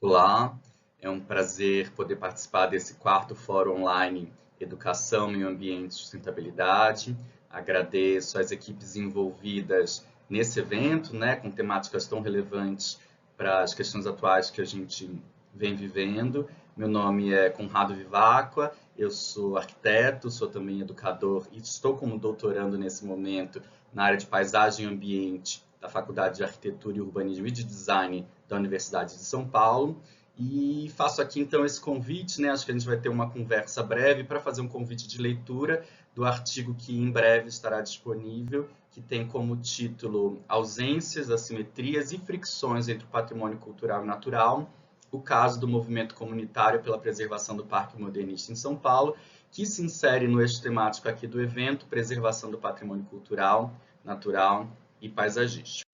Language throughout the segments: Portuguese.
Olá, é um prazer poder participar desse quarto Fórum Online Educação, Meio Ambiente e Sustentabilidade. Agradeço às equipes envolvidas nesse evento, com temáticas tão relevantes para as questões atuais que a gente vem vivendo. Meu nome é Conrado Vivacqua, eu sou arquiteto, sou também educador e estou como doutorando nesse momento na área de paisagem e ambiente da Faculdade de Arquitetura e Urbanismo e de Design da Universidade de São Paulo. E faço aqui então esse convite, acho que a gente vai ter uma conversa breve para fazer um convite de leitura do artigo que em breve estará disponível, que tem como título Ausências, Assimetrias e Fricções entre o Patrimônio Cultural e Natural, o caso do movimento comunitário pela preservação do Parque Modernista em São Paulo, que se insere no eixo temático aqui do evento, preservação do patrimônio cultural, natural e paisagístico.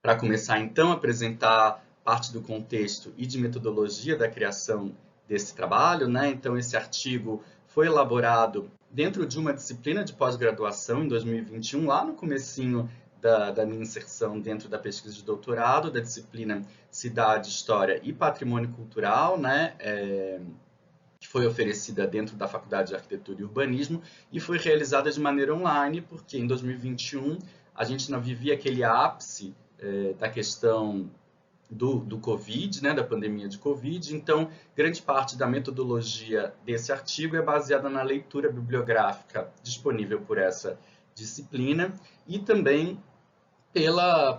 Para começar, então, a apresentar parte do contexto e de metodologia da criação desse trabalho, Então, esse artigo foi elaborado dentro de uma disciplina de pós-graduação em 2021, lá no comecinho da minha inserção dentro da pesquisa de doutorado, da disciplina Cidade, História e Patrimônio Cultural, que foi oferecida dentro da Faculdade de Arquitetura e Urbanismo e foi realizada de maneira online, porque em 2021 a gente não vivia aquele ápice da questão do Covid, da pandemia de Covid, então grande parte da metodologia desse artigo é baseada na leitura bibliográfica disponível por essa disciplina e também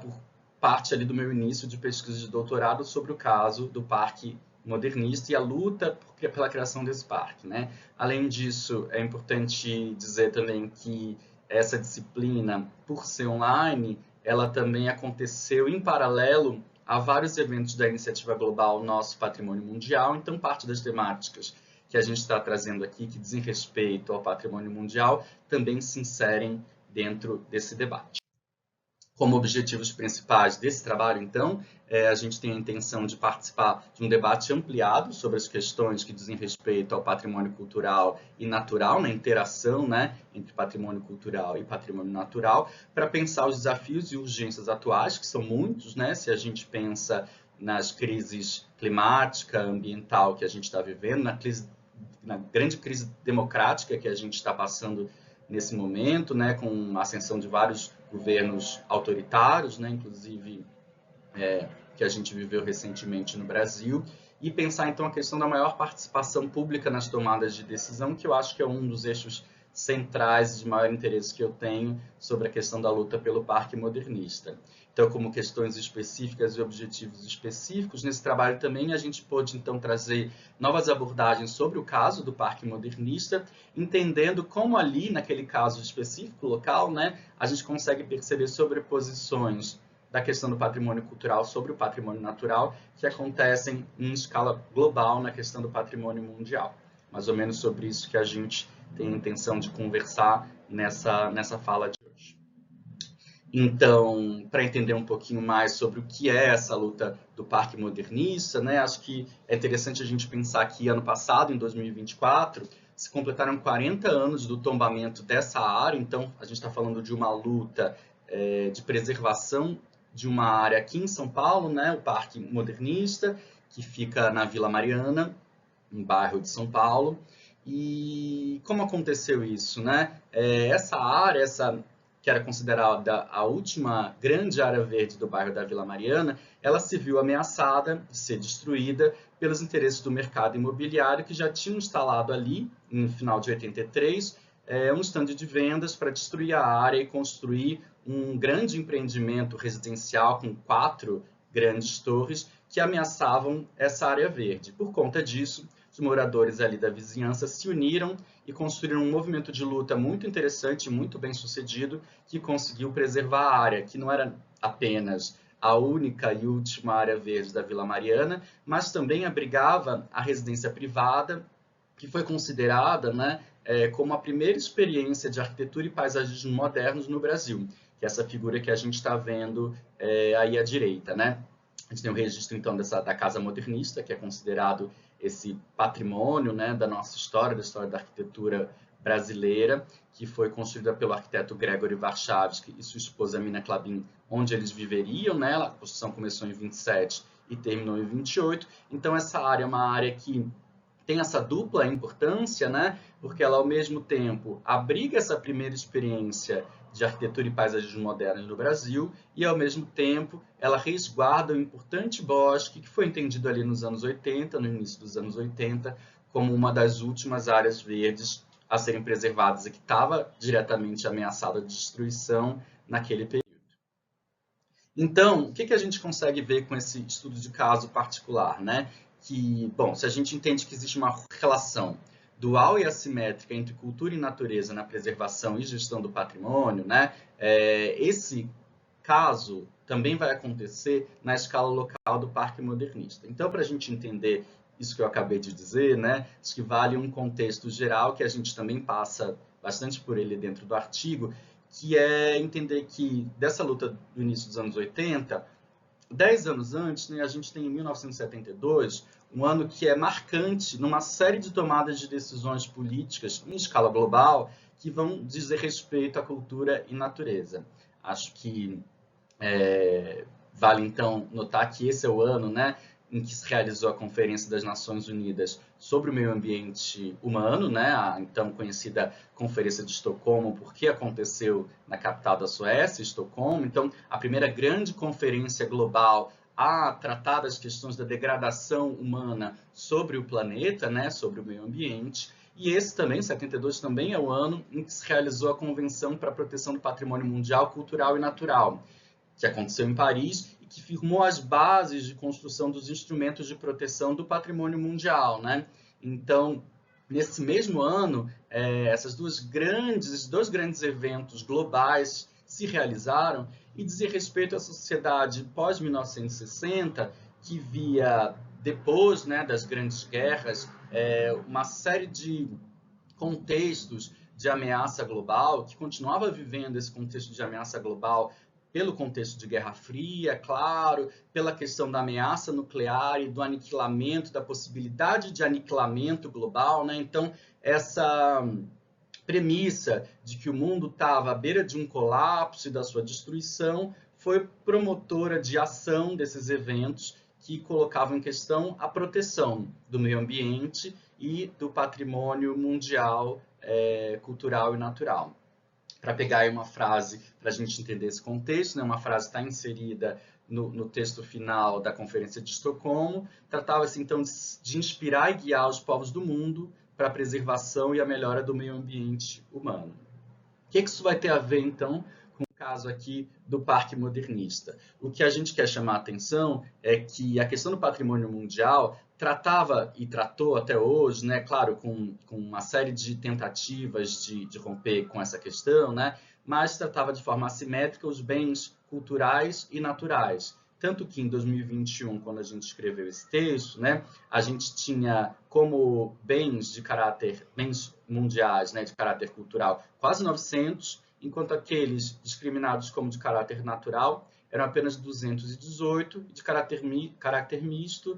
por parte ali do meu início de pesquisa de doutorado sobre o caso do Parque Modernista e a luta pela criação desse parque, Além disso, é importante dizer também que essa disciplina, por ser online, ela também aconteceu em paralelo a vários eventos da iniciativa global Nosso Patrimônio Mundial, então parte das temáticas que a gente está trazendo aqui, que dizem respeito ao patrimônio mundial, também se inserem dentro desse debate. Como objetivos principais desse trabalho, então, a gente tem a intenção de participar de um debate ampliado sobre as questões que dizem respeito ao patrimônio cultural e natural, na interação entre patrimônio cultural e patrimônio natural, para pensar os desafios e urgências atuais, que são muitos, se a gente pensa nas crises climática, ambiental que a gente está vivendo, na grande crise democrática que a gente está passando nesse momento, com a ascensão de vários governos autoritários, inclusive que a gente viveu recentemente no Brasil, e pensar então a questão da maior participação pública nas tomadas de decisão, que eu acho que é um dos eixos centrais de maior interesse que eu tenho sobre a questão da luta pelo Parque Modernista. Então, como questões específicas e objetivos específicos, nesse trabalho também a gente pôde então trazer novas abordagens sobre o caso do Parque Modernista, entendendo como ali, naquele caso específico local, a gente consegue perceber sobreposições da questão do patrimônio cultural sobre o patrimônio natural, que acontecem em escala global na questão do patrimônio mundial. Mais ou menos sobre isso que a gente tem a intenção de conversar nessa fala de hoje. Então, para entender um pouquinho mais sobre o que é essa luta do Parque Modernista, acho que é interessante a gente pensar que ano passado, em 2024, se completaram 40 anos do tombamento dessa área, então a gente está falando de uma luta de preservação de uma área aqui em São Paulo, o Parque Modernista, que fica na Vila Mariana, um bairro de São Paulo. E como aconteceu isso? Essa área, que era considerada a última grande área verde do bairro da Vila Mariana, ela se viu ameaçada de ser destruída pelos interesses do mercado imobiliário, que já tinham instalado ali, no final de 83, um estande de vendas para destruir a área e construir um grande empreendimento residencial com 4 grandes torres que ameaçavam essa área verde. Por conta disso, os moradores ali da vizinhança se uniram e construíram um movimento de luta muito interessante, muito bem sucedido, que conseguiu preservar a área, que não era apenas a única e última área verde da Vila Mariana, mas também abrigava a residência privada, que foi considerada como a primeira experiência de arquitetura e paisagismo modernos no Brasil, que é essa figura que a gente está vendo aí à direita. A gente tem o registro, então, da Casa Modernista, que é considerado esse patrimônio da nossa história, da história da arquitetura brasileira, que foi construída pelo arquiteto Gregory Warszawski e sua esposa Mina Klabin, onde eles viveriam. A construção começou em 27 e terminou em 28. Então, essa área é uma área que tem essa dupla importância, né? Porque ela, ao mesmo tempo, abriga essa primeira experiência de arquitetura e paisagismo modernos no Brasil e, ao mesmo tempo, ela resguarda um importante bosque que foi entendido ali nos anos 80, no início dos anos 80, como uma das últimas áreas verdes a serem preservadas e que estava diretamente ameaçada de destruição naquele período. Então, o que a gente consegue ver com esse estudo de caso particular, né? Que, bom, se a gente entende que existe uma relação dual e assimétrica entre cultura e natureza na preservação e gestão do patrimônio, né? Esse caso também vai acontecer na escala local do Parque Modernista. Então, para a gente entender isso que eu acabei de dizer, né? Acho que vale um contexto geral que a gente também passa bastante por ele dentro do artigo, que é entender que dessa luta do início dos anos 80, 10 anos antes, né, a gente tem em 1972, um ano que é marcante numa série de tomadas de decisões políticas em escala global que vão dizer respeito à cultura e natureza. Acho que vale, então, notar que esse é o ano, né, em que se realizou a Conferência das Nações Unidas sobre o Meio Ambiente Humano, né, a então conhecida Conferência de Estocolmo, porque aconteceu na capital da Suécia, Estocolmo. Então, a primeira grande conferência global a tratar das questões da degradação humana sobre o planeta, né, sobre o meio ambiente. E esse também, 72, também é o ano em que se realizou a Convenção para a Proteção do Patrimônio Mundial, Cultural e Natural, que aconteceu em Paris e que firmou as bases de construção dos instrumentos de proteção do patrimônio mundial, né? Então, nesse mesmo ano, esses dois grandes eventos globais se realizaram e dizia respeito à sociedade pós-1960, que via, depois, né, das grandes guerras, uma série de contextos de ameaça global, que continuava vivendo esse contexto de ameaça global pelo contexto de Guerra Fria, claro, pela questão da ameaça nuclear e do aniquilamento, da possibilidade de aniquilamento global, né? Então, essa premissa de que o mundo estava à beira de um colapso e da sua destruição foi promotora de ação desses eventos que colocavam em questão a proteção do meio ambiente e do patrimônio mundial, cultural e natural. Para pegar aí uma frase para a gente entender esse contexto, né? Uma frase está inserida no texto final da Conferência de Estocolmo, tratava-se então de inspirar e guiar os povos do mundo para a preservação e a melhora do meio ambiente humano. O que isso vai ter a ver, então, com o caso aqui do Parque Modernista? O que a gente quer chamar a atenção é que a questão do patrimônio mundial tratava e tratou até hoje, né, claro, com uma série de tentativas de romper com essa questão, né, mas tratava de forma assimétrica os bens culturais e naturais. Tanto que em 2021, quando a gente escreveu esse texto, né, a gente tinha como bens mundiais, né, de caráter cultural, quase 900, enquanto aqueles discriminados como de caráter natural eram apenas 218, e de caráter misto,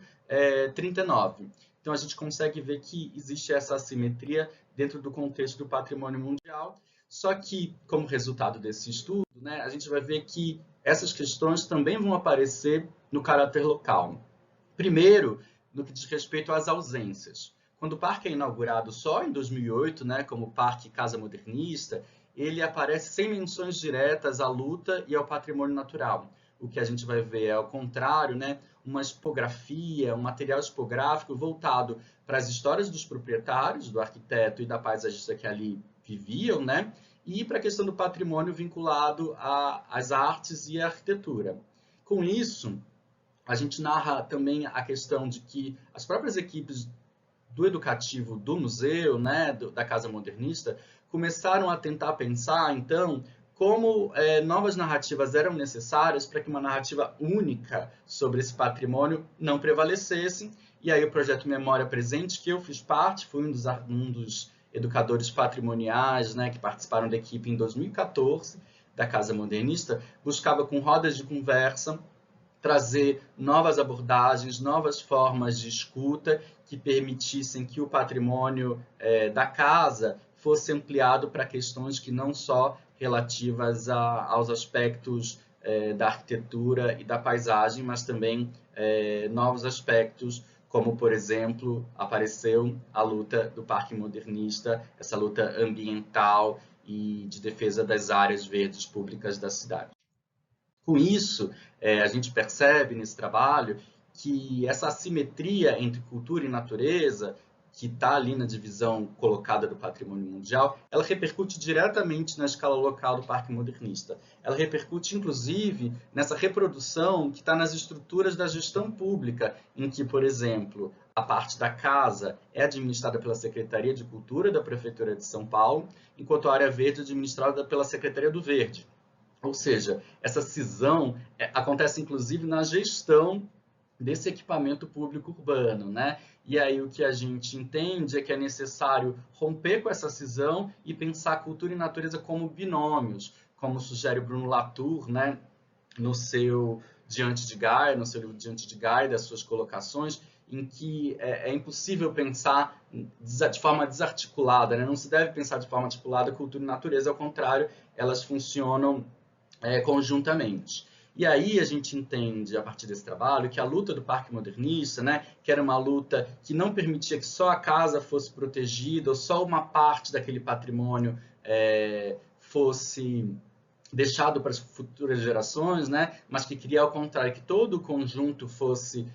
39. Então, a gente consegue ver que existe essa assimetria dentro do contexto do patrimônio mundial, só que, como resultado desse estudo, né, a gente vai ver que essas questões também vão aparecer no caráter local. Primeiro, no que diz respeito às ausências. Quando o parque é inaugurado só em 2008, né, como Parque Casa Modernista, ele aparece sem menções diretas à luta e ao patrimônio natural. O que a gente vai ver é, ao contrário, né, uma expografia, um material expográfico voltado para as histórias dos proprietários, do arquiteto e da paisagista que ali viviam, né, e para a questão do patrimônio vinculado às artes e à arquitetura. Com isso, a gente narra também a questão de que as próprias equipes do educativo do museu, né, da Casa Modernista, começaram a tentar pensar, então, como novas narrativas eram necessárias para que uma narrativa única sobre esse patrimônio não prevalecesse. E aí o projeto Memória Presente, que eu fiz parte, fui um dos educadores patrimoniais, né, que participaram da equipe em 2014, da Casa Modernista, buscava com rodas de conversa trazer novas abordagens, novas formas de escuta que permitissem que o patrimônio da casa fosse ampliado para questões que não só relativas aos aspectos da arquitetura e da paisagem, mas também novos aspectos, como, por exemplo, apareceu a luta do Parque Modernista, essa luta ambiental e de defesa das áreas verdes públicas da cidade. Com isso, a gente percebe nesse trabalho que essa assimetria entre cultura e natureza, que está ali na divisão colocada do patrimônio mundial, ela repercute diretamente na escala local do Parque Modernista. Ela repercute, inclusive, nessa reprodução que está nas estruturas da gestão pública, em que, por exemplo, a parte da casa é administrada pela Secretaria de Cultura da Prefeitura de São Paulo, enquanto a área verde é administrada pela Secretaria do Verde. Ou seja, essa cisão acontece, inclusive, na gestão desse equipamento público urbano, né? E aí o que a gente entende é que é necessário romper com essa cisão e pensar cultura e natureza como binômios, como sugere Bruno Latour, né? No seu Diante de Gaia, no seu livro Diante de Gaia, das suas colocações, em que é impossível pensar de forma desarticulada, né? Não se deve pensar de forma articulada cultura e natureza, ao contrário, elas funcionam conjuntamente. E aí a gente entende, a partir desse trabalho, que a luta do Parque Modernista, né, que era uma luta que não permitia que só a casa fosse protegida, ou só uma parte daquele patrimônio fosse deixado para as futuras gerações, né, mas que queria, ao contrário, que todo o conjunto fosse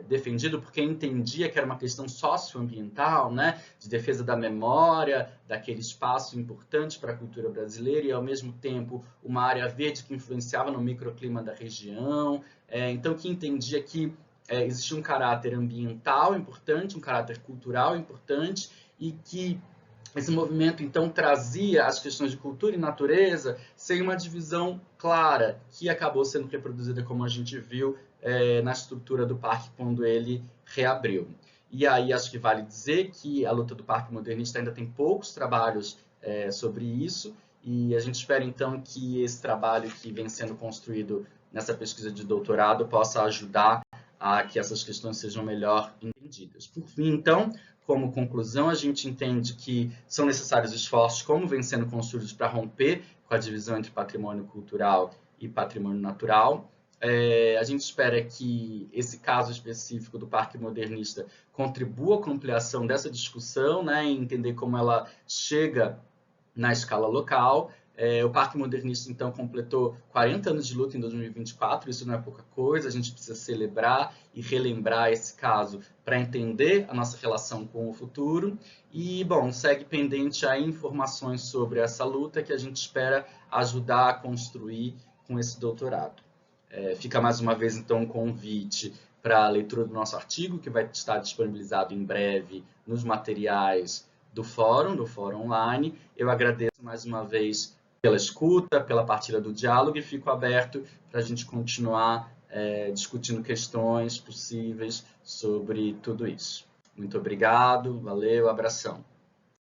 defendido, porque entendia que era uma questão socioambiental, né, de defesa da memória, daquele espaço importante para a cultura brasileira e, ao mesmo tempo, uma área verde que influenciava no microclima da região. Então, que entendia que existia um caráter ambiental importante, um caráter cultural importante e que esse movimento, então, trazia as questões de cultura e natureza sem uma divisão clara, que acabou sendo reproduzida, como a gente viu, na estrutura do parque quando ele reabriu. E aí acho que vale dizer que a luta do Parque Modernista ainda tem poucos trabalhos sobre isso, e a gente espera, então, que esse trabalho que vem sendo construído nessa pesquisa de doutorado possa ajudar a que essas questões sejam melhor entendidas. Por fim, então, como conclusão, a gente entende que são necessários esforços, como vem sendo construídos, para romper com a divisão entre patrimônio cultural e patrimônio natural. A gente espera que esse caso específico do Parque Modernista contribua com a ampliação dessa discussão, né, e entender como ela chega na escala local. O Parque Modernista, então, completou 40 anos de luta em 2024, isso não é pouca coisa, a gente precisa celebrar e relembrar esse caso para entender a nossa relação com o futuro. E, bom, segue pendente aí informações sobre essa luta que a gente espera ajudar a construir com esse doutorado. Fica mais uma vez, então, um convite para a leitura do nosso artigo, que vai estar disponibilizado em breve nos materiais do fórum online. Eu agradeço mais uma vez pela escuta, pela partilha do diálogo e fico aberto para a gente continuar discutindo questões possíveis sobre tudo isso. Muito obrigado, valeu, abração.